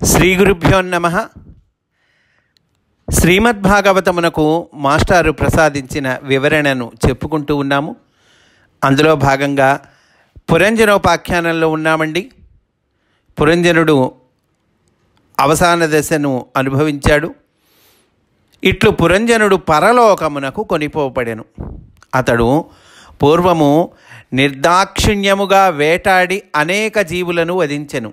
శ్రీ గురుభ్యో నమః. శ్రీమద్భాగవతమునకు మాస్టారు ప్రసాదించిన వివరణను చెప్పుకుంటూ ఉన్నాము. అందులో భాగంగా పురంజనోపాఖ్యానంలో ఉన్నామండి. పురంజనుడు అవసాన దశను అనుభవించాడు. ఇట్లు పురంజనుడు పరలోకమునకు కొనిపోబడెను. అతడు పూర్వము నిర్దాక్షిణ్యముగా వేటాడి అనేక జీవులను వధించెను.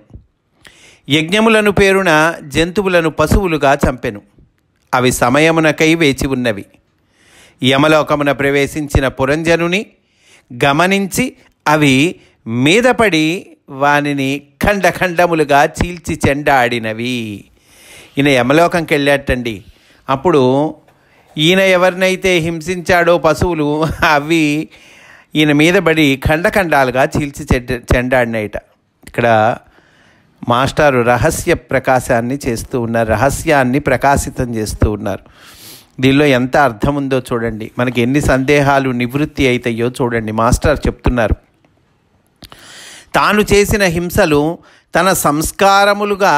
యజ్ఞములను పేరున జంతువులను పశువులుగా చంపెను. అవి సమయమునకై వేచి ఉన్నవి. యమలోకమున ప్రవేశించిన పురంజనుని గమనించి అవి మీదపడి వానిని ఖండఖండములుగా చీల్చి చెండాడినవి. ఈయన యమలోకంకి వెళ్ళాటండి. అప్పుడు ఈయన ఎవరినైతే హింసించాడో పశువులు అవి ఈయన మీదపడి ఖండఖండాలుగా చీల్చి చెండాడినయట. ఇక్కడ మాస్టారు రహస్య ప్రకాశాన్ని చేస్తూ ఉన్నారు, రహస్యాన్ని ప్రకాశితం చేస్తూ ఉన్నారు. దీనిలో ఎంత అర్థం ఉందో చూడండి, మనకి ఎన్ని సందేహాలు నివృత్తి అవుతాయో చూడండి. మాస్టర్ చెప్తున్నారు, తాను చేసిన హింసలు తన సంస్కారములుగా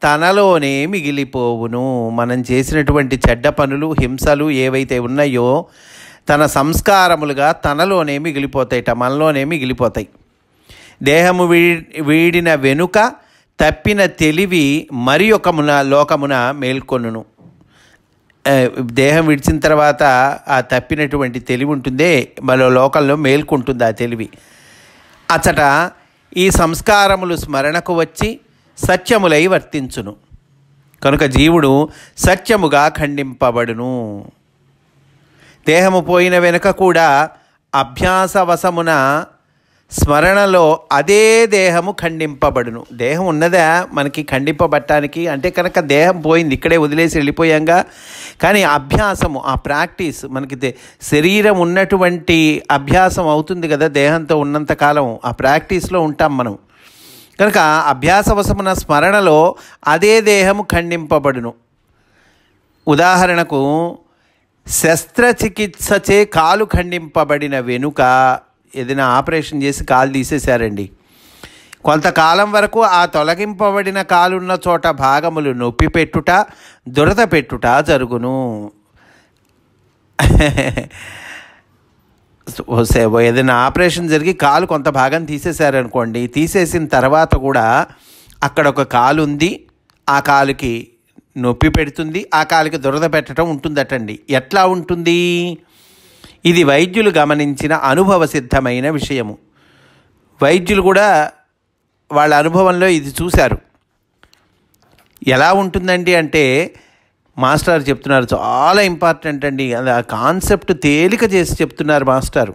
తనలోనే మిగిలిపోవును. మనం చేసినటువంటి చెడ్డ పనులు, హింసలు ఏవైతే ఉన్నాయో తన సంస్కారములుగా తనలోనే మిగిలిపోతాయిట, మనలోనే మిగిలిపోతాయి. దేహము వీడిన వెనుక తప్పిన తెలివి మరి ఒక లోకమున మేల్కొనును. దేహం విడిచిన తర్వాత ఆ తప్పినటువంటి తెలివి ఉంటుందే, మరో లోకంలో మేల్కొంటుంది ఆ తెలివి. అచ్చట ఈ సంస్కారములు స్మరణకు వచ్చి సత్యములై వర్తించును. కనుక జీవుడు సత్యముగా ఖండింపబడును. దేహము పోయిన వెనుక కూడా అభ్యాసవశమున స్మరణలో అదే దేహము ఖండింపబడును. దేహం ఉన్నదా మనకి ఖండింపబట్టానికి? అంటే కనుక దేహం పోయింది, ఇక్కడే వదిలేసి వెళ్ళిపోయాంగా. కానీ అభ్యాసము, ఆ ప్రాక్టీస్ మనకి శరీరం ఉన్నటువంటి అభ్యాసం అవుతుంది కదా, దేహంతో ఉన్నంతకాలం ఆ ప్రాక్టీస్లో ఉంటాం మనం. కనుక అభ్యాసవశమున స్మరణలో అదే దేహము ఖండింపబడును. ఉదాహరణకు శస్త్రచికిత్సచే కాలు ఖండింపబడిన వెనుక ఏదైనా ఆపరేషన్ చేసి కాలు తీసేశారండి. కొంతకాలం వరకు ఆ తొలగింపబడిన కాలున్న చోట భాగములు నొప్పి పెట్టుట, దురద పెట్టుట జరుగును. ఏదైనా ఆపరేషన్ జరిగి కాలు కొంత భాగం తీసేశారనుకోండి, తీసేసిన తర్వాత కూడా అక్కడ ఒక కాలు ఉంది, ఆ కాలుకి నొప్పి పెడుతుంది, ఆ కాలుకి దురద పెట్టడం ఉంటుందటండి. ఎట్లా ఉంటుంది? ఇది వైద్యులు గమనించిన అనుభవ సిద్ధమైన విషయము. వైద్యులు కూడా వాళ్ళ అనుభవంలో ఇది చూశారు. ఎలా ఉంటుందండి అంటే మాస్టర్ చెప్తున్నారు, చాలా ఇంపార్టెంట్ అండి. ఆ కాన్సెప్ట్ తేలిక చేసి చెప్తున్నారు మాస్టారు.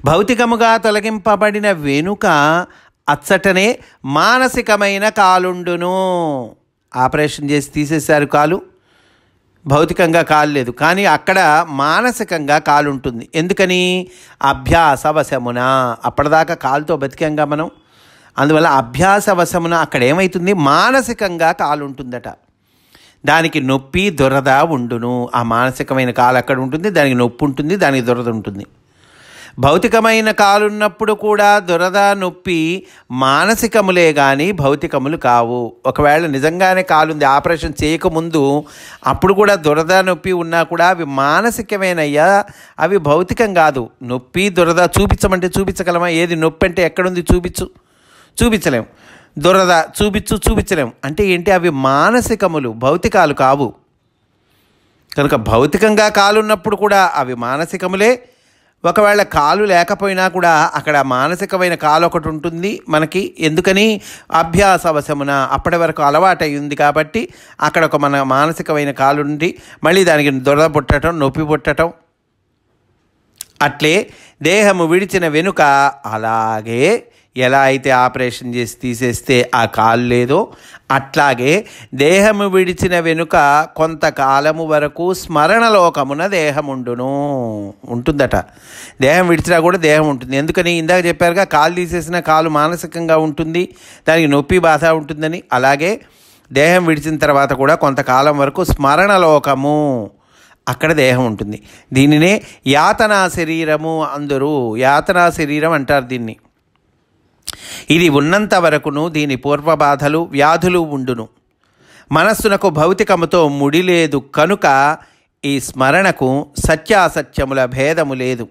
భౌతికముగా తొలగింపబడిన వెనుక అచ్చటనే మానసికమైన కాలుండును. ఆపరేషన్ చేసి తీసేశారు కాలు, భౌతికంగా కాలు లేదు, కానీ అక్కడ మానసికంగా కాలు ఉంటుంది. ఎందుకని? అభ్యాసవశమున. అప్పటిదాకా కాలుతో బతికంగా మనం, అందువల్ల అభ్యాసవశమున అక్కడ ఏమవుతుంది? మానసికంగా కాలు ఉంటుందట. దానికి నొప్పి దురద ఉండును. ఆ మానసికమైన కాలు అక్కడ ఉంటుంది, దానికి నొప్పి ఉంటుంది, దానికి దురద ఉంటుంది. భౌతికమైన కాలున్నప్పుడు కూడా దురద నొప్పి మానసికములే కానీ భౌతికములు కావు. ఒకవేళ నిజంగానే కాలుంది, ఆపరేషన్ చేయకముందు అప్పుడు కూడా దురద నొప్పి ఉన్నా కూడా అవి మానసికమేనయ్యా, అవి భౌతికం కాదు. నొప్పి దురద చూపించమంటే చూపించగలమా? ఏది నొప్పి అంటే ఎక్కడుంది? చూపించలేం. దురద చూపించలేం. అంటే ఏంటి? అవి మానసికములు, భౌతికాలు కావు. కనుక భౌతికంగా కాలున్నప్పుడు కూడా అవి మానసికములే. ఒకవేళ కాలు లేకపోయినా కూడా అక్కడ మానసికమైన కాలు ఒకటి ఉంటుంది మనకి. ఎందుకని? అభ్యాసవశమున, అప్పటి వరకు అలవాటై ఉంది కాబట్టి అక్కడ ఒక మన మానసికమైన కాలు ఉండి మళ్ళీ దానికి దురద పుట్టడం, నొప్పి పుట్టడం. అట్లే దేహము విడిచిన వెనుక అలాగే ఎలా అయితే ఆపరేషన్ చేసి తీసేస్తే ఆ కాలు లేదో, అట్లాగే దేహము విడిచిన వెనుక కొంతకాలము వరకు స్మరణలోకమున దేహముండును. ఉంటుందట. దేహం విడిచినా కూడా దేహం ఉంటుంది. ఎందుకని? ఇందాక చెప్పారుగా, కాలు తీసేసిన కాలు మానసికంగా ఉంటుంది, దానికి నొప్పి బాధ ఉంటుందని. అలాగే దేహం విడిచిన తర్వాత కూడా కొంతకాలం వరకు స్మరణలోకము, అక్కడ దేహం ఉంటుంది. దీనినే యాతనా శరీరము అందరూ. యాతనా శరీరం అంటారు దీన్ని. ఇది ఉన్నంత వరకును దీని పూర్వబాధలు వ్యాధులు ఉండును. మనస్సునకు భౌతికముతో ముడి లేదు కనుక ఈ స్మరణకు సత్యాసత్యముల భేదము లేదు.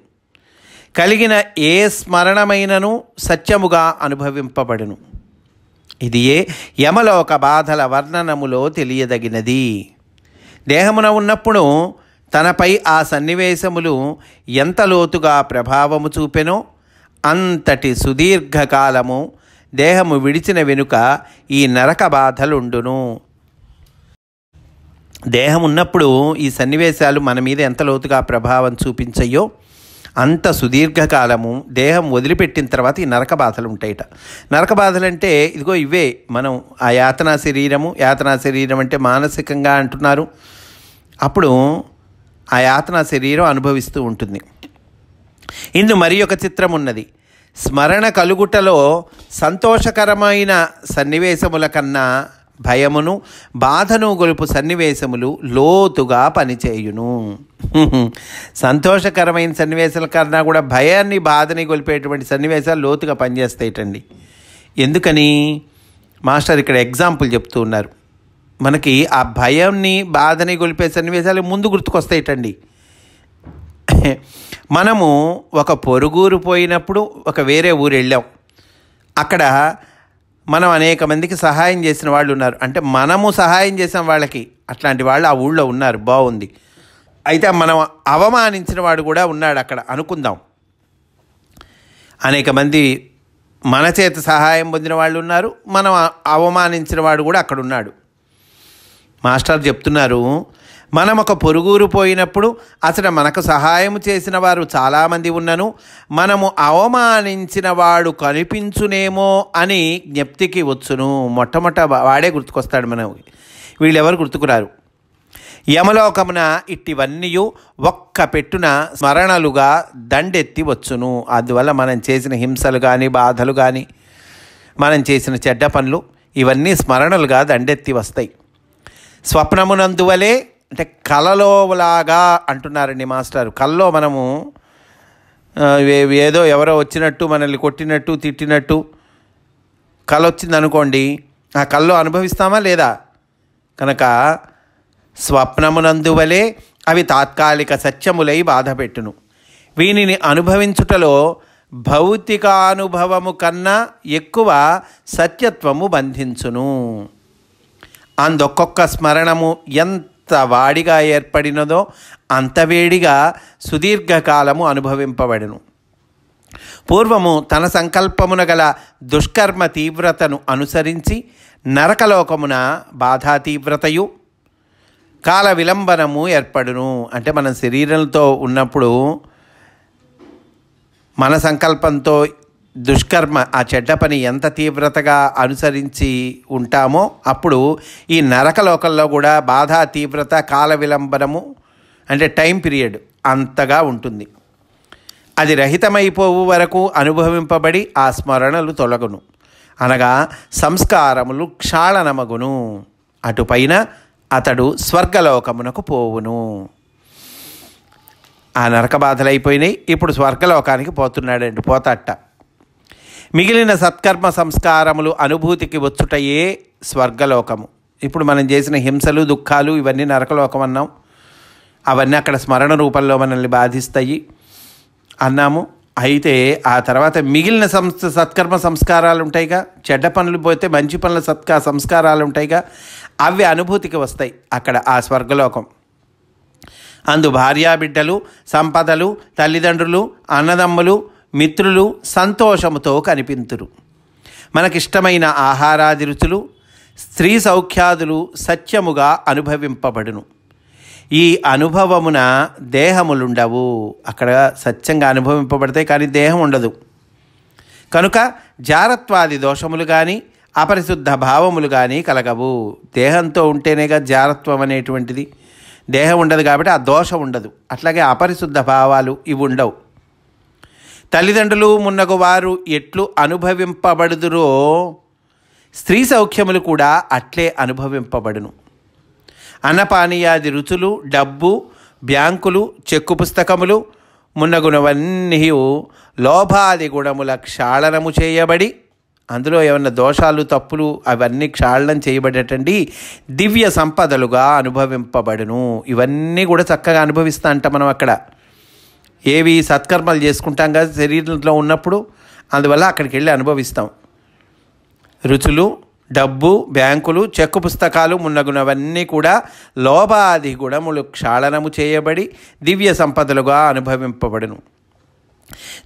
కలిగిన ఏ స్మరణమైనను సత్యముగా అనుభవింపబడును. ఇది యమలోక బాధల వర్ణనములో తెలియదగినది. దేహమున ఉన్నప్పుడు తనపై ఆ సన్నివేశములు ఎంత లోతుగా ప్రభావము చూపెనో అంతటి సుదీర్ఘకాలము దేహము విడిచిన వెనుక ఈ నరక బాధలుండును. దేహం ఉన్నప్పుడు ఈ సన్నివేశాలు మన మీద ఎంత లోతుగా ప్రభావం చూపించయో అంత సుదీర్ఘకాలము దేహం వదిలిపెట్టిన తర్వాత ఈ నరక బాధలు ఉంటాయిట. నరక బాధలు అంటే ఇదిగో ఇవే. మనం ఆ యాతనా శరీరం అంటే మానసికంగా అంటున్నారు. అప్పుడు ఆ యాతనా శరీరం అనుభవిస్తూ ఉంటుంది. ఇందు మరి ఒక చిత్రం ఉన్నది. స్మరణ కలుగుటలో సంతోషకరమైన సన్నివేశముల కన్నా భయమును బాధను గొలుపు సన్నివేశములు లోతుగా పనిచేయును. సంతోషకరమైన సన్నివేశాల కన్నా కూడా భయాన్ని బాధని గొలిపేటువంటి సన్నివేశాలు లోతుగా పనిచేస్తాయిటండి. ఎందుకని మాస్టర్ ఇక్కడ ఎగ్జాంపుల్ చెప్తూ ఉన్నారు. మనకి ఆ భయాన్ని బాధని గొలిపే సన్నివేశాలు ముందు గుర్తుకొస్తాయిటండి. మనము ఒక పొరుగురు పోయినప్పుడు ఒక వేరే ఊరు వెళ్ళాం. అక్కడ మనం అనేక మందికి సహాయం చేసిన వాళ్ళు ఉన్నారు. అంటే మనము సహాయం చేసిన వాళ్ళకి అట్లాంటి వాళ్ళు ఆ ఊళ్ళో ఉన్నారు. బాగుంది. అయితే మనం అవమానించిన వాడు కూడా ఉన్నాడు అక్కడ అనుకుందాం. అనేక మంది మన చేత సహాయం పొందిన వాళ్ళు ఉన్నారు. మనం అవమానించిన వాడు కూడా అక్కడ ఉన్నాడు. మాస్టర్ చెప్తున్నారు, మనం ఒక పొరుగురు పోయినప్పుడు అసలు మనకు సహాయం చేసిన వారు చాలామంది ఉన్నను మనము అవమానించిన వాడు కనిపించునేమో అని జ్ఞప్తికి వచ్చును. మొట్టమొదట వాడే గుర్తుకొస్తాడు. మనం వీళ్ళెవరు గుర్తుకురారు. యమలోకమున ఇట్టివన్నీ ఒక్క పెట్టున స్మరణలుగా దండెత్తి వచ్చును. అందువల్ల మనం చేసిన హింసలు కానీ బాధలు కానీ మనం చేసిన చెడ్డ పనులు ఇవన్నీ స్మరణలుగా దండెత్తి వస్తాయి. స్వప్నమునందువలే అంటే కలలోలాగా అంటున్నారండి మాస్టర్. కల్లో మనము ఏదో ఎవరో వచ్చినట్టు మనల్ని కొట్టినట్టు తిట్టినట్టు కల వచ్చింది అనుకోండి, ఆ కల్లో అనుభవిస్తామా లేదా? కనుక స్వప్నమునందువలే అవి తాత్కాలిక సత్యములై బాధపెట్టును. వీనిని అనుభవించుటలో భౌతికానుభవము కన్నా ఎక్కువ సత్యత్వము బంధించును. అందొక్కొక్క స్మరణము ఎంత వాడిగా ఏర్పడినదో అంత వేడిగా సుదీర్ఘకాలము అనుభవింపబడును. పూర్వము తన సంకల్పమున గల దుష్కర్మ తీవ్రతను అనుసరించి నరకలోకమున బాధా తీవ్రతయు కాల విలంబనము ఏర్పడును. అంటే మనం శరీరంతో ఉన్నప్పుడు మన సంకల్పంతో దుష్కర్మ ఆ చెడ్డ పని ఎంత తీవ్రతగా అనుసరించి ఉంటామో అప్పుడు ఈ నరకలోకంలో కూడా బాధా తీవ్రత కాల విలంబనము అంటే టైం పీరియడ్ అంతగా ఉంటుంది. అది రహితమైపోవు వరకు అనుభవింపబడి ఆ స్మరణలు తొలగును. అనగా సంస్కారములు క్షాళనమగును. అటుపైన అతడు స్వర్గలోకమునకు పోవును. ఆ నరక బాధలు అయిపోయినాయి. ఇప్పుడు స్వర్గలోకానికి పోతున్నాడండి. పోతాట. మిగిలిన సత్కర్మ సంస్కారములు అనుభూతికి వచ్చుటయే స్వర్గలోకము. ఇప్పుడు మనం చేసిన హింసలు దుఃఖాలు ఇవన్నీ నరకలోకం అన్నాం. అవన్నీ అక్కడ స్మరణ రూపంలో మనల్ని బాధిస్తాయి అన్నాము. అయితే ఆ తర్వాత మిగిలిన సత్కర్మ సంస్కారాలు ఉంటాయిగా. చెడ్డ పనులు పోతే మంచి పనుల సంస్కారాలు ఉంటాయిగా. అవి అనుభూతికి వస్తాయి అక్కడ ఆ స్వర్గలోకం. అందు భార్యాబిడ్డలు, సంపదలు, తల్లిదండ్రులు, అన్నదమ్ములు, మిత్రులు సంతోషముతో కనిపింతురు. మనకిష్టమైన ఆహారాది రుచులు, స్త్రీ సౌఖ్యాదులు సత్యముగా అనుభవింపబడును. ఈ అనుభవమున దేహములుండవు. అక్కడ సత్యంగా అనుభవింపబడతాయి కానీ దేహం ఉండదు. కనుక జారత్వాది దోషములు కానీ అపరిశుద్ధ భావములు కానీ కలగవు. దేహంతో ఉంటేనేగా జారత్వం అనేటువంటిది. దేహం ఉండదు కాబట్టి ఆ దోషం ఉండదు. అట్లాగే అపరిశుద్ధ భావాలు ఇవి ఉండవు. తల్లిదండ్రులు మున్నగు వారు ఎట్లు అనుభవింపబడుదురో స్త్రీ సౌఖ్యములు కూడా అట్లే అనుభవింపబడును. అన్నపానీయాది రుచులు, డబ్బు, బ్యాంకులు, చెక్కు పుస్తకములు మున్నగునవన్నీ లోభాది గుణముల క్షాళనము చేయబడి అందులో ఏమన్నా దోషాలు తప్పులు అవన్నీ క్షాళనం చేయబడేటండి దివ్య సంపదలుగా అనుభవింపబడును. ఇవన్నీ కూడా చక్కగా అనుభవిస్తా అంట మనం అక్కడ. ఏవి సత్కర్మలు చేసుకుంటాం కదా శరీరంలో ఉన్నప్పుడు, అందువల్ల అక్కడికి వెళ్ళి అనుభవిస్తాం. రుచులు, డబ్బు, బ్యాంకులు, చెక్కు పుస్తకాలు మున్నగునవన్నీ కూడా లోభాది గుణములు క్షాళనము చేయబడి దివ్య సంపదలుగా అనుభవింపబడును.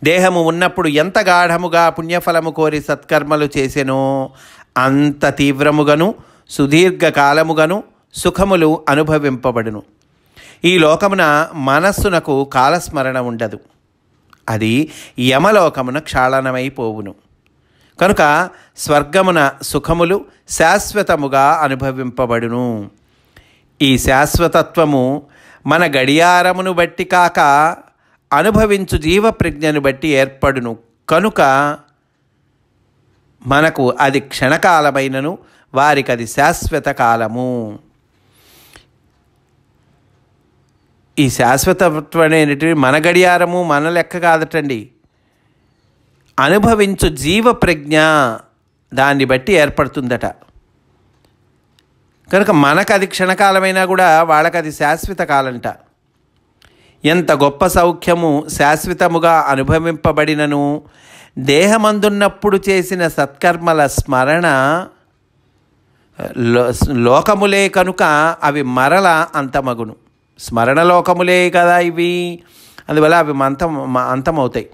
దేహము ఉన్నప్పుడు ఎంత గాఢముగా పుణ్యఫలము కోరి సత్కర్మలు చేసెనో అంత తీవ్రముగాను సుదీర్ఘకాలముగాను సుఖములు అనుభవింపబడును. ఈ లోకమున మనస్సునకు కాలస్మరణ ఉండదు, అది యమలోకమున క్షాళనమైపోవును. కనుక స్వర్గమున సుఖములు శాశ్వతముగా అనుభవింపబడును. ఈ శాశ్వతత్వము మన గడియారమును బట్టి కాక అనుభవించు జీవప్రజ్ఞను బట్టి ఏర్పడును. కనుక మనకు అది క్షణకాలమైనను వారికి అది శాశ్వత కాలము. ఈ శాశ్వతత్వం అనేటివి మన గడియారము మన లెక్క కాదటండి, అనుభవించు జీవప్రజ్ఞ దాన్ని బట్టి ఏర్పడుతుందట. కనుక మనకు అది క్షణకాలమైనా కూడా వాళ్ళకి అది శాశ్వత కాలంట. ఎంత గొప్ప సౌఖ్యము శాశ్వతముగా అనుభవింపబడినను దేహమందున్నప్పుడు చేసిన సత్కర్మల స్మరణ లోకములే కనుక అవి మరల అంతమగును. స్మరణ లోకములే కదా ఇవి, అందువల్ల అవి అంతమవుతాయి.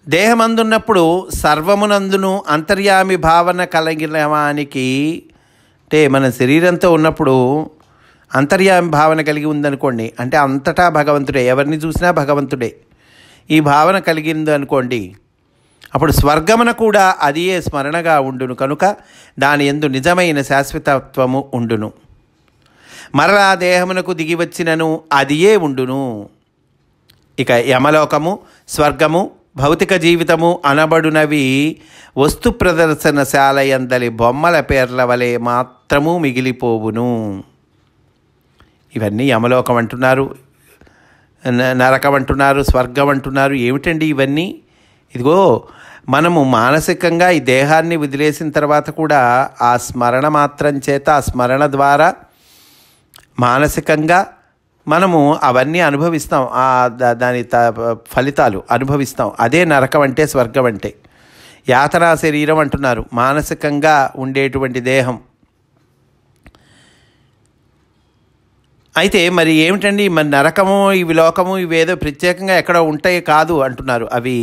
దేహమందున్నప్పుడు సర్వమునందును అంతర్యామి భావన కలిగిన వానికి, అంటే మన శరీరంతో ఉన్నప్పుడు అంతర్యామి భావన కలిగి ఉందనుకోండి, అంటే అంతటా భగవంతుడే, ఎవరిని చూసినా భగవంతుడే, ఈ భావన కలిగింది అనుకోండి, అప్పుడు స్వర్గమున కూడా అదియే స్మరణగా ఉండును. కనుక దాని యందు నిజమైన శాశ్వతత్వము ఉండును. మరలా దేహమునకు దిగి వచ్చినను అదియే ఉండును. ఇక యమలోకము, స్వర్గము, భౌతిక జీవితము అనబడునవి వస్తు ప్రదర్శనశాలయందలి బొమ్మల పేర్ల వలె మాత్రము మిగిలిపోవును. ఇవన్నీ యమలోకం అంటున్నారు, నరకం అంటున్నారు, స్వర్గం అంటున్నారు. ఏమిటండి ఇవన్నీ? ఇదిగో మనము మానసికంగా ఈ దేహాన్ని వదిలేసిన తర్వాత కూడా ఆ స్మరణ మాత్రం చేత, ఆ స్మరణ ద్వారా మానసికంగా మనము అవన్నీ అనుభవిస్తాం, దాని ఫలితాలు అనుభవిస్తాం. అదే నరకం అంటే, స్వర్గం అంటే. యాతనా శరీరం అంటున్నారు మానసికంగా ఉండేటువంటి దేహం. అయితే మరి ఏమిటండి మరి నరకము, ఇవి లోకము, ఇవేదో ప్రత్యేకంగా ఎక్కడ ఉంటాయి కాదు అంటున్నారు. అవి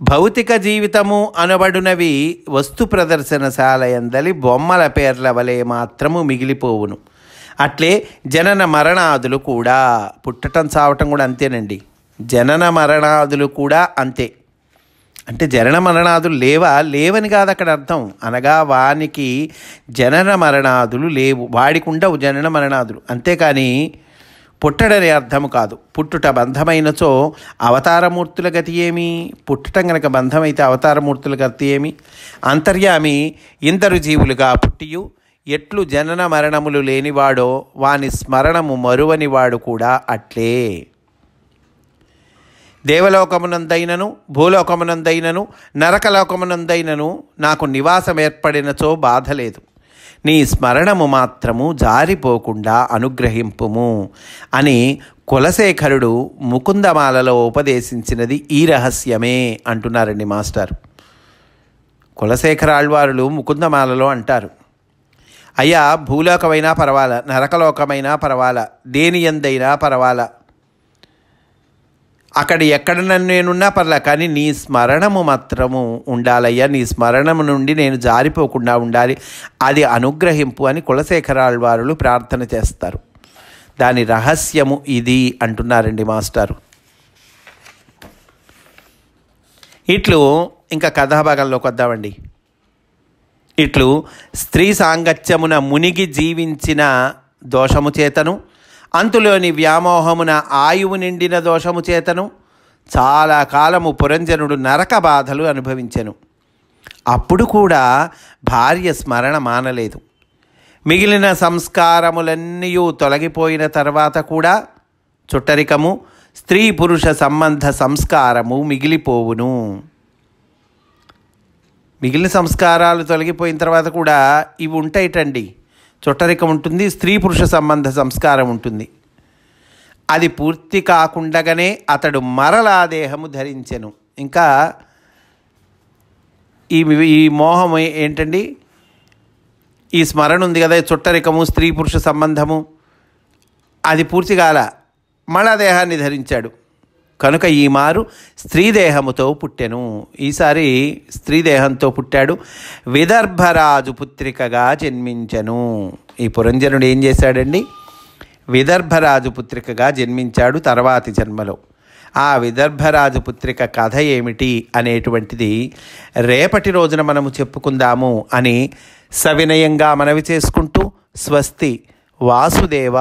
భౌతిక జీవితము అనబడునవి వస్తు ప్రదర్శనశాలయందలి బొమ్మల పేర్ల వలె మాత్రము మిగిలిపోవును. అట్లే జనన మరణాదులు కూడా, పుట్టటం చావటం కూడా అంతేనండి, జనన మరణాదులు కూడా అంతే. అంటే జనన మరణాదులు లేవని కాదు అక్కడ అర్థం. అనగా వానికి జనన మరణాదులు లేవు, వాడికి ఉండవు జనన మరణాదులు. అంతేకాని పుట్టడనే అర్థము కాదు. పుట్టుట బంధమైనచో అవతారమూర్తుల గతి ఏమి? పుట్టటం గనక బంధమైతే అవతారమూర్తుల గతి ఏమి? అంతర్యామి ఇందరు జీవులుగా పుట్టియు ఎట్లు జనన మరణములు లేనివాడో వాని స్మరణము మరువనివాడు కూడా అట్లే. దేవలోకమునందైనను భూలోకమునందైనను నరకలోకమునందైనను నాకు నివాసం ఏర్పడినచో బాధ లేదు. నీ స్మరణము మాత్రము జారిపోకుండా అనుగ్రహింపుము అని కులశేఖరుడు ముకుందమాలలో ఉపదేశించినది ఈ రహస్యమే అంటున్నారండి మాస్టర్. కులశేఖర ఆళ్వారులు ముకుందమాలలో అంటారు, అయ్యా భూలోకమైనా పర్వాలా, నరకలోకమైనా పర్వాలా, దేని యందైనా పర్వాలా, అక్కడ ఎక్కడ నేనున్నా పర్లే, కానీ నీ స్మరణము మాత్రము ఉండాలయ్యా, నీ స్మరణము నుండి నేను జారిపోకుండా ఉండాలి, అది అనుగ్రహింపు అని కులశేఖరాళ్వారులు ప్రార్థన చేస్తారు. దాని రహస్యము ఇది అంటున్నారండి మాస్టారు. ఇట్లు ఇంకా కథాభాగంలోకి వద్దామండి. ఇట్లు స్త్రీ సాంగత్యమున మునిగి జీవించిన దోషము చేతను, అంతులోని వ్యామోహమున ఆయువు నిండిన దోషము చేతను చాలా కాలము పురంజనుడు నరక బాధలు అనుభవించెను. అప్పుడు కూడా భార్య స్మరణ మానలేదు. మిగిలిన సంస్కారములన్నీ తొలగిపోయిన తర్వాత కూడా చుట్టరికము, స్త్రీ పురుష సంబంధ సంస్కారము మిగిలిపోవును. మిగిలిన సంస్కారాలు తొలగిపోయిన తర్వాత కూడా ఇవి ఉంటాయిటండి. చుట్టరికం ఉంటుంది, స్త్రీ పురుష సంబంధ సంస్కారం ఉంటుంది. అది పూర్తి కాకుండగానే అతడు మరలా దేహము ధరించెను. ఇంకా ఈ మోహం ఏంటండి? ఈ స్మరణ ఉంది కదా, చుట్టరికము, స్త్రీ పురుష సంబంధము, అది పూర్తి కాల మళ్ళా దేహాన్ని ధరించాడు. కనుక ఈ మారు స్త్రీదేహముతో పుట్టెను. ఈసారి స్త్రీదేహంతో పుట్టాడు. విదర్భరాజు పుత్రికగా జన్మించెను. ఈ పురంజనుడు ఏం చేశాడండి? విదర్భరాజు పుత్రికగా జన్మించాడు తర్వాతి జన్మలో. ఆ విదర్భరాజు పుత్రిక కథ ఏమిటి అనేటువంటిది రేపటి రోజున మనము చెప్పుకుందాము అని సవినయంగా మనవి చేసుకుంటూ, స్వస్తి. వాసుదేవ.